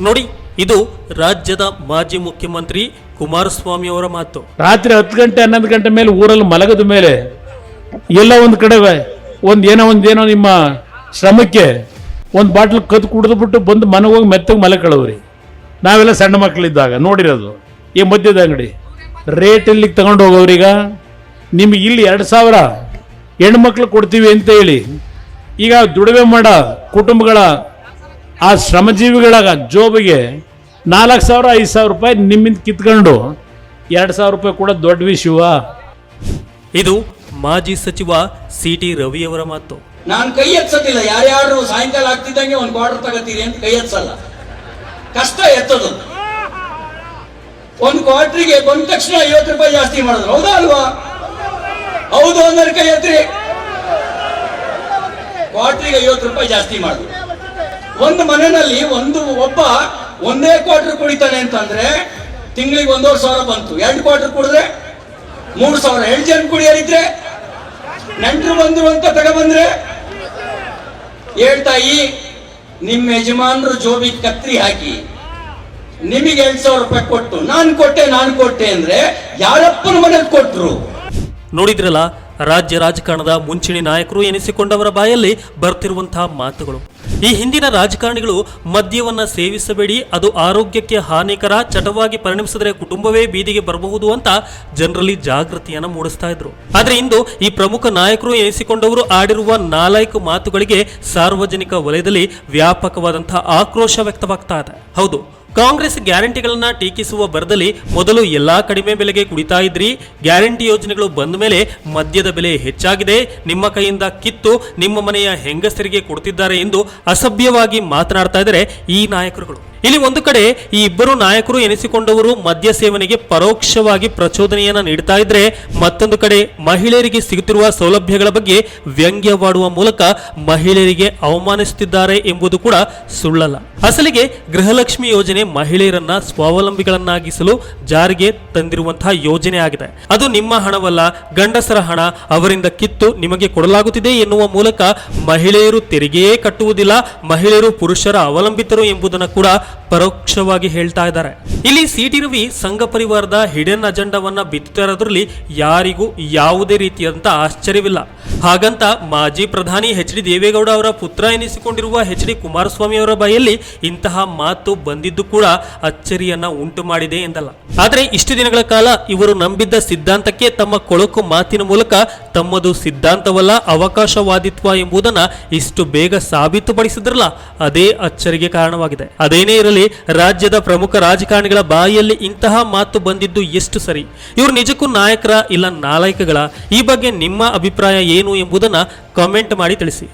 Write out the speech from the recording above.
ನೋಡಿ, ಇದು ರಾಜ್ಯದ ಮಾಜಿ ಮುಖ್ಯಮಂತ್ರಿ ಕುಮಾರಸ್ವಾಮಿ ಅವರ ಮಾತು. ರಾತ್ರಿ 10 ಗಂಟೆ 11 ಗಂಟೆ ಮೇಲೆ ಊರಲ್ಲಿ ಮಲಗದ ಮೇಲೆ ಎಲ್ಲ ಒಂದು ಕಡೆ ಒಂದೇನೋ ನಿಮ್ಮ ಶ್ರಮಕ್ಕೆ ಒಂದು ಬಾಟ್ಲ್ ಕದ್ದು ಕುಡಿದ್ಬಿಟ್ಟು ಬಂದು ಮನೆಗೆ ಹೋಗಿ ಮೆತ್ತಗೆ ಮಲಕೊಳ್ಳೋರಿ. ನಾವೆಲ್ಲ ಸಣ್ಣ ಮಕ್ಕಳಿದ್ದಾಗ ನೋಡಿರೋದು. ಈ ಮದ್ಯದ ಅಂಗಡಿ ರೇಟ್ ಎಲ್ಲಿಗೆ ತಗೊಂಡು ಹೋಗೋರೀಗ? ನಿಮಗೆ ಇಲ್ಲಿ 2000 ಹೆಣ್ಮಕ್ಳು ಕೊಡ್ತೀವಿ ಅಂತ ಹೇಳಿ ಈಗ ದುಡಿಮೆ ಮಾಡೋ ಕುಟುಂಬಗಳ ಆ ಶ್ರಮಜೀವಿಗಳ ಜೋಬಿಗೆ 4000 5000 ರೂಪಾಯಿ ನಿಮ್ಮಿಂದ ಕಿತ್ಕೊಂಡು 2000 ರೂಪಾಯಿ ಕೂಡ ದೊಡ್ಡ ವಿಷಯವಾ? ಇದು ಮಾಜಿ ಸಚಿವ CT ರವಿಯವರ ಮಾತು. ನಾನು ಕೈ ಎತ್ಸೋದಿಲ್ಲ. ಯಾರ್ಯಾರು ಸಾಯಂಕಾಲ ಆಗ್ತಿದ್ದಂಗೆ ಒಂದು ಕ್ವಾರ್ಟರ್ ತಗೋತೀರಿ ಅಂತ ಕೈ ಎತ್ಸಲ್ಲ. ಕಷ್ಟ ಎತ್ತದು. ಒಂದು ಕ್ವಾರ್ಟರ್ಗೆ ಬಂದ ತಕ್ಷಣ 50 ರೂಪಾಯಿ ಜಾಸ್ತಿ ಮಾಡಿದ್ರು. ಹೌದಾ ಅಲ್ವಾ? ಹೌದು ಅಂದ್ರೆ ಕೈ ಎತ್ರಿ. ಕ್ವಾರ್ಟರ್ಗೆ 50 ರೂಪಾಯಿ ಜಾಸ್ತಿ ಮಾಡಿದ್ರು. ಒಂದು ಮನೆಯಲ್ಲಿ ಒಬ್ಬ ಒಂದೇ ಕ್ವಾರ್ಟರ್ ಕುಡಿತಾನೆ ಅಂತಂದ್ರೆ ತಿಂಗಳಿಗೆ 1,500 ಬಂತು. 2 ಕ್ವಾರ್ಟರ್ ಕುಡಿದ್ರೆ 3,000. 2 ಜನ ಕುಡಿಯೋರಿದ್ರೆ ನೆಂಟರು ಬಂದ್ರು ಅಂತ ತಗೊಬಂದ್ರೆ ಹೇಳ್ತಾಯಿ ನಿಮ್ಮ ಯಜಮಾನರು ಜೋಬಿಗೆ ಕತ್ರಿ ಹಾಕಿ ನಿಮಗೆ 2,000 ರೂಪಾಯಿ ಕೊಟ್ಟು ನಾನು ಕೊಟ್ಟೆ ಅಂದ್ರೆ ಯಾರಪ್ಪನ ಮನೆಗೆ ಕೊಟ್ರು? ನೋಡಿದ್ರಲ್ಲ, ರಾಜ್ಯ ರಾಜಕಾರಣದ ಮುಂಚೂಣಿ ನಾಯಕರು ಎನಿಸಿಕೊಂಡವರ ಬಾಯಲ್ಲಿ ಬರ್ತಿರುವಂತಹ ಮಾತುಗಳು. ಈ ಹಿಂದಿನ ರಾಜಕಾರಣಿಗಳು ಮದ್ಯವನ್ನ ಸೇವಿಸಬೇಡಿ, ಅದು ಆರೋಗ್ಯಕ್ಕೆ ಹಾನಿಕರ ಚಟವಾಗಿ ಪರಿಣಮಿಸಿದರೆ ಕುಟುಂಬವೇ ಬೀದಿಗೆ ಬರಬಹುದು ಅಂತ ಜನರಲ್ಲಿ ಜಾಗೃತಿಯನ್ನು ಮೂಡಿಸ್ತಾ ಇದ್ರು. ಆದ್ರೆ ಇಂದು ಈ ಪ್ರಮುಖ ನಾಯಕರು ಎನಿಸಿಕೊಂಡವರು ಆಡಿರುವ 4 ಮಾತುಗಳಿಗೆ ಸಾರ್ವಜನಿಕ ವಲಯದಲ್ಲಿ ವ್ಯಾಪಕವಾದಂತಹ ಆಕ್ರೋಶ ವ್ಯಕ್ತವಾಗ್ತಾ ಇದೆ. ಹೌದು, ಕಾಂಗ್ರೆಸ್ ಗ್ಯಾರಂಟಿಗಳನ್ನ ಟೀಕಿಸುವ ಬರದಲ್ಲಿ ಮೊದಲು ಎಲ್ಲಾ ಕಡಿಮೆ ಬೆಲೆಗೆ ಕುಡಿತಾ ಇದ್ರಿ, ಗ್ಯಾರಂಟಿ ಯೋಜನೆಗಳು ಬಂದ ಮೇಲೆ ಮದ್ಯದ ಬೆಲೆ ಹೆಚ್ಚಾಗಿದೆ, ನಿಮ್ಮ ಕೈಯಿಂದ ಕಿತ್ತು ನಿಮ್ಮ ಮನೆಯ ಹೆಂಗಸರಿಗೆ ಕೊಡ್ತಿದ್ದಾರೆ ಎಂದು ಅಸಭ್ಯವಾಗಿ ಮಾತನಾಡ್ತಾ ಇದ್ದಾರೆ ಈ ನಾಯಕರುಗಳು. ಇಲ್ಲಿ ಒಂದು ಕಡೆ ಈ ಇಬ್ಬರು ನಾಯಕರು ಎನಿಸಿಕೊಂಡವರು ಮದ್ಯ ಸೇವನೆಗೆ ಪರೋಕ್ಷವಾಗಿ ಪ್ರಚೋದನೆಯನ್ನ ನೀಡ್ತಾ ಇದ್ರೆ, ಮತ್ತೊಂದು ಕಡೆ ಮಹಿಳೆಯರಿಗೆ ಸಿಗುತ್ತಿರುವ ಸೌಲಭ್ಯಗಳ ಬಗ್ಗೆ ವ್ಯಂಗ್ಯವಾಡುವ ಮೂಲಕ ಮಹಿಳೆಯರಿಗೆ ಅವಮಾನಿಸುತ್ತಿದ್ದಾರೆ ಎಂಬುದು ಕೂಡ ಸುಳ್ಳಲ್ಲ. ಅಸಲಿಗೆ ಗೃಹಲಕ್ಷ್ಮಿ ಯೋಜನೆ ಮಹಿಳೆಯರನ್ನ ಸ್ವಾವಲಂಬಿಗಳನ್ನಾಗಿಸಲು ಜಾರಿಗೆ ತಂದಿರುವಂತಹ ಯೋಜನೆ ಆಗಿದೆ. ಅದು ನಿಮ್ಮ ಹಣವಲ್ಲ, ಗಂಡಸರ ಹಣ, ಅವರಿಂದ ಕಿತ್ತು ನಿಮಗೆ ಕೊಡಲಾಗುತ್ತಿದೆ ಎನ್ನುವ ಮೂಲಕ ಮಹಿಳೆಯರು ತೆರಿಗೆಯೇ ಕಟ್ಟುವುದಿಲ್ಲ, ಮಹಿಳೆಯರು ಪುರುಷರ ಅವಲಂಬಿತರು ಎಂಬುದನ್ನು ಕೂಡ ಪರೋಕ್ಷವಾಗಿ ಹೇಳ್ತಾ ಇದ್ದಾರೆ. ಇಲ್ಲಿ CT ರವಿ ಸಂಘ ಪರಿವಾರದ ಹಿಡನ್ ಅಜೆಂಡಾವನ್ನ ಬಿತ್ತುತ್ತಿರೋದ್ರಲ್ಲಿ ಯಾರಿಗೂ ಯಾವುದೇ ರೀತಿಯಾದಂತಹ ಆಶ್ಚರ್ಯವಿಲ್ಲ. ಹಾಗಂತ ಮಾಜಿ ಪ್ರಧಾನಿ HD ದೇವೇಗೌಡ ಅವರ ಪುತ್ರ ಎನಿಸಿಕೊಂಡಿರುವ HD ಕುಮಾರಸ್ವಾಮಿ ಅವರ ಬಾಯಲ್ಲಿ ಇಂತಹ ಮಾತು ಬಂದಿದ್ದು ಕೂಡ ಅಚ್ಚರಿಯನ್ನ ಉಂಟು ಮಾಡಿದೆ ಎಂದಲ್ಲ. ಆದರೆ ಇಷ್ಟು ದಿನಗಳ ಕಾಲ ಇವರು ನಂಬಿದ್ದ ಸಿದ್ಧಾಂತಕ್ಕೆ ತಮ್ಮ ಕೊಳಕು ಮಾತಿನ ಮೂಲಕ ತಮ್ಮದು ಸಿದ್ಧಾಂತವಲ್ಲ ಅವಕಾಶವಾದಿತ್ವ ಎಂಬುದನ್ನ ಇಷ್ಟು ಬೇಗ ಸಾಬೀತುಪಡಿಸಿದ್ರಲ್ಲ, ಅದೇ ಅಚ್ಚರಿಗೆ ಕಾರಣವಾಗಿದೆ. ಅದೇನೇ ಇರಲಿ, ರಾಜ್ಯದ ಪ್ರಮುಖ ರಾಜಕಾರಣಿಗಳ ಬಾಯಲ್ಲಿ ಇಂತಹ ಮಾತು ಬಂದಿದ್ದು ಎಷ್ಟು ಸರಿ? ಇವರು ನಿಜಕ್ಕೂ ನಾಯಕರ ಇಲ್ಲ ನಾಲಾಯಕಗಳ? ಈ ಬಗ್ಗೆ ನಿಮ್ಮ ಅಭಿಪ್ರಾಯ ಏನು ಎಂಬುದನ್ನು ಕಾಮೆಂಟ್ ಮಾಡಿ ತಿಳಿಸಿ.